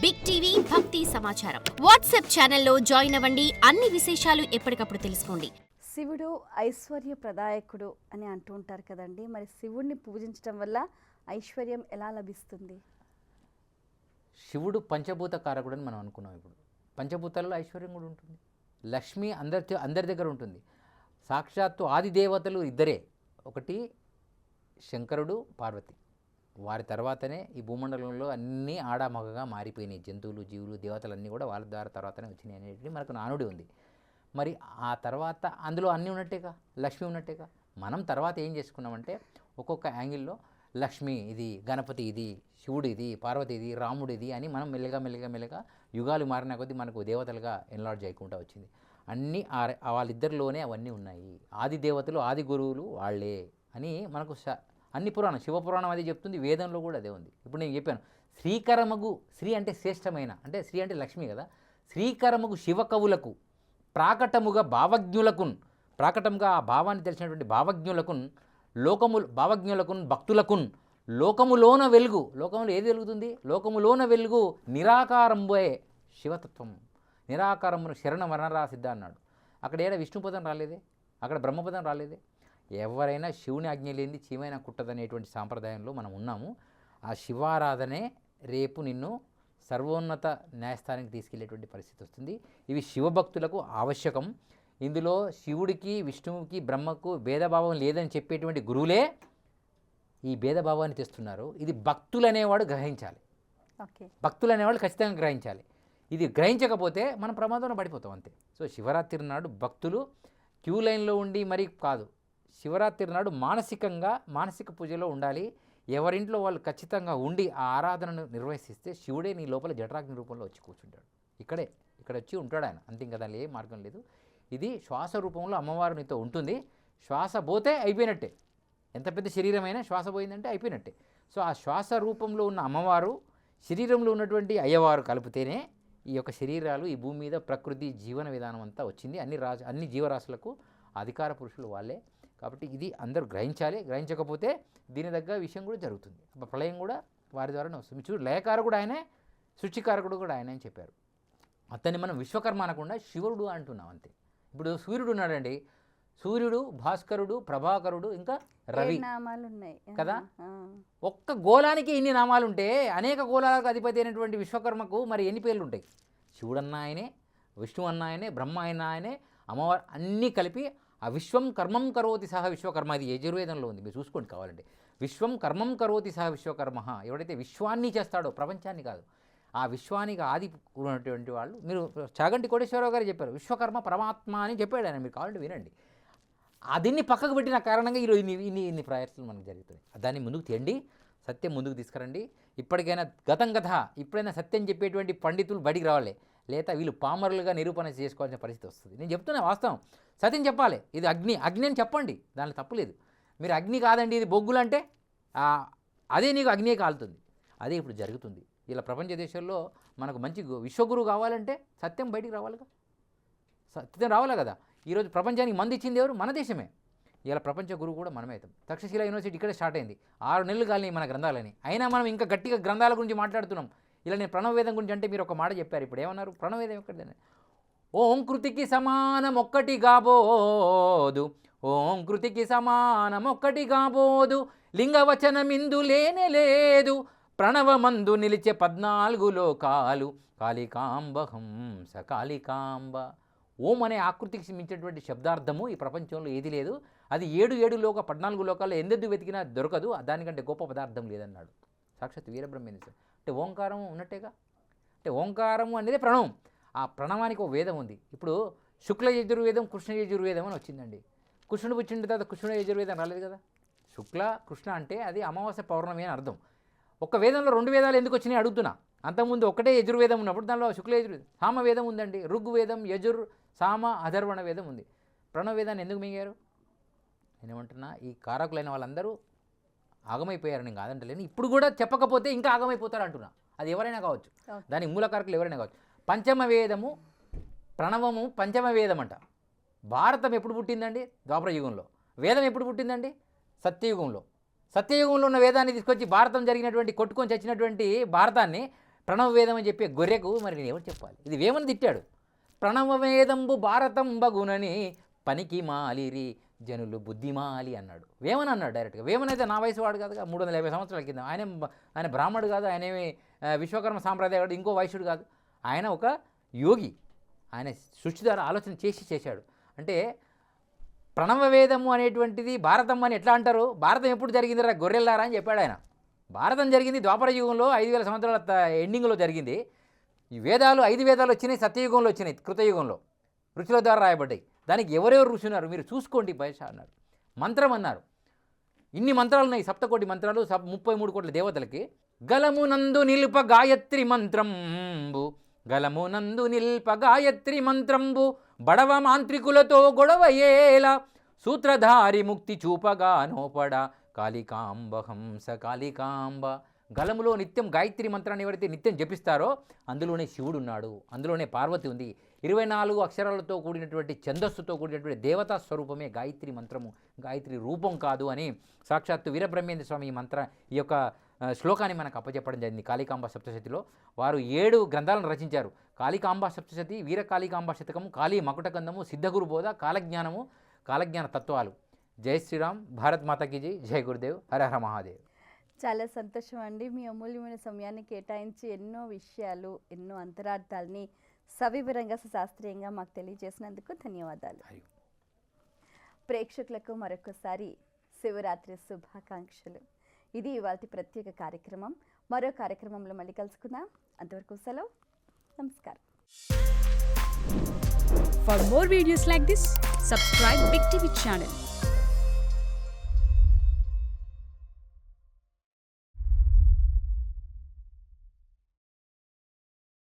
Big TV భక్తి సమాచారం WhatsApp ఛానల్లో జాయిన్ అవ్వండి. అన్ని విశేషాలు ఎప్పటికప్పుడు తెలుసుకోండి. శివుడు ఐశ్వర్య ప్రదాయకుడు అని అంటూ ఉంటారు కదండి. మరి శివుడిని పూజించడం వల్ల ఐశ్వర్యం ఎలా లభిస్తుంది? శివుడు పంచభూత కారకుడు అని మనం అనుకున్నాం. ఇప్పుడు పంచభూతాలలో ఐశ్వర్యం కూడా ఉంటుంది. లక్ష్మి అందరి దగ్గర ఉంటుంది. సాక్షాత్తు ఆది దేవతలు ఇద్దరే, ఒకటి శంకరుడు, పార్వతి. వారి తర్వాతనే ఈ భూమండలంలో అన్నీ ఆడామగగా మారిపోయినాయి. జంతువులు, జీవులు, దేవతలన్నీ కూడా వాళ్ళ ద్వారా తర్వాతనే వచ్చినాయి అనేది మనకు నానుడి ఉంది. మరి ఆ తర్వాత అందులో అన్నీ ఉన్నట్టేగా, లక్ష్మి ఉన్నట్టేగా. మనం తర్వాత ఏం చేసుకున్నామంటే ఒక్కొక్క యాంగిల్లో లక్ష్మి ఇది, గణపతి ఇది, శివుడు ఇది, పార్వతి ఇది, రాముడు ఇది అని మనం మెల్లగా యుగాలు మారిన కొద్దీ మనకు దేవతలుగా ఎన్లార్జ్ చేయకుండా వచ్చింది. అన్నీ వాళ్ళిద్దరిలోనే అవన్నీ ఉన్నాయి. ఆది దేవతలు, ఆది గురువులు వాళ్ళే అని మనకు అన్ని పురాణం, శివపురాణం అది చెప్తుంది. వేదంలో కూడా అదే ఉంది. ఇప్పుడు నేను చెప్పాను, శ్రీకరమగు, శ్రీ అంటే శ్రేష్టమైన, అంటే శ్రీ అంటే లక్ష్మి కదా. శ్రీకరమగు శివకవులకు ప్రాకటముగా భావజ్ఞులకున్, ప్రాకటంగా ఆ భావాన్ని తెలిసినటువంటి భావజ్ఞులకున్, భావజ్ఞులకున్, భక్తులకున్ లోకములోన వెలుగు, లోకములో ఏది వెలుగుతుంది? లోకములోన వెలుగు నిరాకారంబోయే శివతత్వం. నిరాకారమును శరణ మరణరా సిద్ధ అన్నాడు. అక్కడ ఏడా విష్ణుపదం రాలేదే, అక్కడ బ్రహ్మపదం రాలేదే. ఎవరైనా శివుని ఆజ్ఞ లేనిది చీమైనా కుట్టదనేటువంటి సాంప్రదాయంలో మనం ఉన్నాము. ఆ శివారాధనే రేపు నిన్ను సర్వోన్నత న్యాయస్థానానికి తీసుకెళ్లేటువంటి పరిస్థితి వస్తుంది. ఇవి శివభక్తులకు ఆవశ్యకం. ఇందులో శివుడికి, విష్ణువుకి, బ్రహ్మకు భేదభావం లేదని చెప్పేటువంటి గురువులే ఈ భేదభావాన్ని తెస్తున్నారు. ఇది భక్తులు అనేవాడు గ్రహించాలి. భక్తులు అనేవాళ్ళు ఖచ్చితంగా గ్రహించాలి. ఇది గ్రహించకపోతే మనం ప్రమాదంలో పడిపోతాం అంతే. సో శివరాత్రి నాడు భక్తులు క్యూ లైన్లో ఉండి మరీ కాదు, శివరాత్రి నాడు మానసిక పూజలో ఉండాలి. ఎవరింట్లో వాళ్ళు ఖచ్చితంగా ఉండి ఆ ఆరాధనను నిర్వహిస్తే శివుడే నీ లోపల జఠరాగ్ని రూపంలో వచ్చి కూర్చుంటాడు. ఇక్కడ వచ్చి ఉంటాడు ఆయన, అంతే కదా, ఏ మార్గం లేదు. ఇది శ్వాస రూపంలో అమ్మవారు నీతో ఉంటుంది. శ్వాస పోతే అయిపోయినట్టే. ఎంత పెద్ద శరీరమైనా శ్వాస పోయిందంటే అయిపోయినట్టే. సో ఆ శ్వాస రూపంలో ఉన్న అమ్మవారు, శరీరంలో ఉన్నటువంటి అయ్యవారు కలిపితేనే ఈ యొక్క శరీరాలు ఈ భూమి మీద ప్రకృతి జీవన విధానం అంతా వచ్చింది. అన్ని జీవరాశులకు అధికార పురుషులు వాళ్ళే. కాబట్టి ఇది అందరూ గ్రహించాలి. గ్రహించకపోతే దీని దగ్గర విషయం కూడా జరుగుతుంది. ప్రళయం కూడా వారి ద్వారానే వస్తుంది. చూడు, లయకారకుడు ఆయనే, సృష్టికారకుడు కూడా ఆయనే అని చెప్పారు. అతన్ని మనం విశ్వకర్మ అనకుండా శివుడు అంటున్నాం అంతే. ఇప్పుడు సూర్యుడు ఉన్నాడండి, సూర్యుడు, భాస్కరుడు, ప్రభాకరుడు, ఇంకా రవి నామాలు ఉన్నాయి కదా. ఒక్క గోళానికి ఇన్ని నామాలు ఉంటే అనేక గోళాలకు అధిపతి అయినటువంటి విశ్వకర్మకు మరి ఎన్ని పేర్లు ఉంటాయి? శివుడు అన్న ఆయనే, విష్ణు అన్న ఆయనే, బ్రహ్మ అయిన ఆయనే, అమ్మవారు అన్నీ కలిపి ఆ విశ్వం కర్మం కరోతి సహ విశ్వకర్మ. ఇది యజుర్వేదంలో ఉంది, మీరు చూసుకోండి కావాలంటే. విశ్వం కర్మం కరోతి సహ విశ్వకర్మ. ఎవడైతే విశ్వాన్ని చేస్తాడో, ప్రపంచాన్ని కాదు, ఆ విశ్వానికి ఆది ఉన్నటువంటి వాళ్ళు. మీరు చాగంటి కోటేశ్వరరావు గారు చెప్పారు, విశ్వకర్మ పరమాత్మ అని చెప్పాడు ఆయన. మీరు కావాలంటే వినండి. దీన్ని పక్కకు పెట్టిన కారణంగా ఈరోజు ఇన్ని ప్రయత్నాలు మనకు జరుగుతాయి. దాన్ని ముందుకు తెండి, సత్యం ముందుకు తీసుకురండి. ఇప్పటికైనా గతం కథ, ఇప్పుడైనా సత్యం చెప్పేటువంటి పండితులు బడికి రావాలి. లేదా వీళ్ళు పామరులుగా నిరూపణ చేసుకోవాల్సిన పరిస్థితి వస్తుంది. నేను చెప్తున్నా వాస్తవం, సత్యం చెప్పాలి. ఇది అగ్ని అని చెప్పండి, దానిలో తప్పులేదు. మీరు అగ్ని కాదండి ఇది బొగ్గులు అంటే అదే నీకు అగ్నియే కాలుతుంది. అదే ఇప్పుడు జరుగుతుంది. ఇలా ప్రపంచ దేశాల్లో మనకు మంచి విశ్వగురువు కావాలంటే సత్యం బయటికి రావాలిగా, సత్యం రావాలి కదా. ఈరోజు ప్రపంచానికి మంది ఇచ్చింది ఎవరు? మన దేశమే. ఇలా ప్రపంచ గురువు కూడా మనమే అవుతాం. తక్షశిల యూనివర్సిటీ ఇక్కడే స్టార్ట్ అయింది. 6 నెలలు కాలినాయి మన గ్రంథాలని, అయినా మనం ఇంకా గట్టిగా గ్రంథాల గురించి మాట్లాడుతున్నాం. ఇలా నేను ప్రణవవేదం గురించి అంటే మీరు ఒక మాట చెప్పారు. ఇప్పుడు ఏమన్నారు? ప్రణవవేదం ఎక్కడిదని? ఓం కృతికి సమానం ఒక్కటి కాబోదు, ఓం కృతికి సమానం ఒక్కటి కాబోదు, లింగవచనమిందు లేనే లేదు, ప్రణవమందు నిలిచే 14 లోకాలు, కాళికాంబహం సకాళికాంబ. ఓం అనే ఆకృతికి మించినటువంటి శబ్దార్థము ఈ ప్రపంచంలో ఏది లేదు. అది 14 లోకాల్లో ఎందెందుకు వెతికినా దొరకదు. దానికంటే గొప్ప పదార్థం లేదన్నాడు సాక్షాత్ వీరబ్రహ్మేంద్ర. అంటే ఓంకారం ఉన్నట్టేగా. అంటే ఓంకారము అనేది ప్రణవం. ఆ ప్రణవానికి ఒక వేదం ఉంది. ఇప్పుడు శుక్ల యజుర్వేదం, కృష్ణ యజుర్వేదం అని వచ్చిందండి. కృష్ణుడు పుట్టిన తర్వాత కృష్ణ యజుర్వేదం రాలేదు కదా. శుక్ల కృష్ణ అంటే అది అమావాస్య పౌర్ణమి అని అర్థం. ఒక వేదంలో 2 వేదాలు ఎందుకు వచ్చినాయి అడుగుతున్నా. అంతకుముందు ఒకటే యజుర్వేదం ఉన్నప్పుడు దానిలో శుక్ల యజుర్వేదం, సామవేదం ఉందండి. ఋగ్వేదం, యజుర్, సామ, అధర్వణ వేదం ఉంది. ప్రణవవేదాన్ని ఎందుకు మింగారు? నేనేమంటున్నా, ఈ కారకులైన వాళ్ళందరూ ఆగమైపోయారు. నేను కాదంటలేను. ఇప్పుడు కూడా చెప్పకపోతే ఇంకా ఆగమైపోతారు అంటున్నా. అది ఎవరైనా కావచ్చు, దానికి మూలకారకులు ఎవరైనా కావచ్చు. పంచమ వేదము, ప్రణవము పంచమ వేదం అంట. భారతం ఎప్పుడు పుట్టిందండి? ద్వాపర యుగంలో. వేదం ఎప్పుడు పుట్టిందండి? సత్యయుగంలో. సత్యయుగంలో ఉన్న వేదాన్ని తీసుకొచ్చి భారతం జరిగినటువంటి కొట్టుకొని చచ్చినటువంటి భారతాన్ని ప్రణవ వేదం అని చెప్పే గొర్రెకు మరి నేను ఎవరు చెప్పాలి? ఇది వేమని తిట్టాడు. ప్రణవ వేదంబు భారతం బగునని పనికి మాలిరి జనులు బుద్ధిమాలి అన్నాడు. వేమన్ అన్నాడు డైరెక్ట్గా. వేమన్ అయితే నా వయసు వాడు కాదుగా, 350 సంవత్సరాల కింద. ఆయన బ్రాహ్మడు కాదు, ఆయనేమి విశ్వకర్మ సాంప్రదాయవాడు, ఇంకో వైశ్యుడు కాదు. ఆయన ఒక యోగి. ఆయన సృష్టి ద్వారా ఆలోచన చేశాడు. అంటే ప్రణవ వేదము అనేటువంటిది భారతం అని ఎట్లా అంటారు? భారతం ఎప్పుడు జరిగిందిరా గొర్రెల్లారా అని చెప్పాడు ఆయన. భారతం జరిగింది ద్వాపర యుగంలో 5000 సంవత్సరాల ఎండింగ్లో జరిగింది. ఈ వేదాలు 5 వేదాలు వచ్చినాయి సత్యయుగంలో వచ్చినాయి, కృతయుగంలో ఋషుల ద్వారా రాయబడ్డాయి. దానికి ఎవరెవరు ఋషి ఉన్నారు మీరు చూసుకోండి బయట అన్నారు. మంత్రం అన్నారు. ఇన్ని మంత్రాలు ఉన్నాయి, 7 కోటి మంత్రాలు, 33 కోట్ల దేవతలకి. గలమునందు నిల్ప గాయత్రి మంత్రంబు, గలమునందు నిల్ప గాయత్రి మంత్రంబు, బడవ మాంత్రికులతో గొడవ ఏల, సూత్రధారి ముక్తి చూపగా నోపడ, కాళికాంబ హంస కాళికాంబ. గలములో నిత్యం గాయత్రి మంత్రాన్ని ఎవరైతే నిత్యం జపిస్తారో అందులోనే శివుడు ఉన్నాడు, అందులోనే పార్వతి ఉంది. 24 అక్షరాలతో కూడినటువంటి ఛందస్సుతో కూడినటువంటి దేవతా స్వరూపమే గాయత్రి మంత్రము, గాయత్రి రూపం కాదు అని సాక్షాత్తు వీరబ్రహ్మేంద్ర స్వామి ఈ యొక్క శ్లోకాన్ని మనకు అప్పచెప్పడం జరిగింది కాళికాంబ సప్తశతిలో. వారు 7 గ్రంథాలను రచించారు. కాళికాంబ సప్తశతి, వీర కాళికాంబ శతకము, కాళీ మకుటకందము, సిద్ధగురు బోధ, కాలజ్ఞానము, కాలజ్ఞాన తత్వాలు. జై శ్రీరామ్, భారత్ మాతాకి జై, జై గురుదేవ్, హర హర మహాదేవ్. చాలా సంతోషం అండి. మీ అమూల్యమైన సమయాన్ని కేటాయించి ఎన్నో విషయాలు, ఎన్నో అంతరార్థాలని సవివరంగా శాస్త్రీయంగా మాకు తెలియజేసినందుకు ధన్యవాదాలు. ప్రేక్షకులకు మరొకసారి శివరాత్రి శుభాకాంక్షలు. ఇది ఇవాల్టి ప్రత్యేక కార్యక్రమం. మరో కార్యక్రమంలో మళ్ళీ కలుసుకుందాం. అంతవరకు సెలవు. నమస్కారం. For more videos like this, subscribe Big TV channel.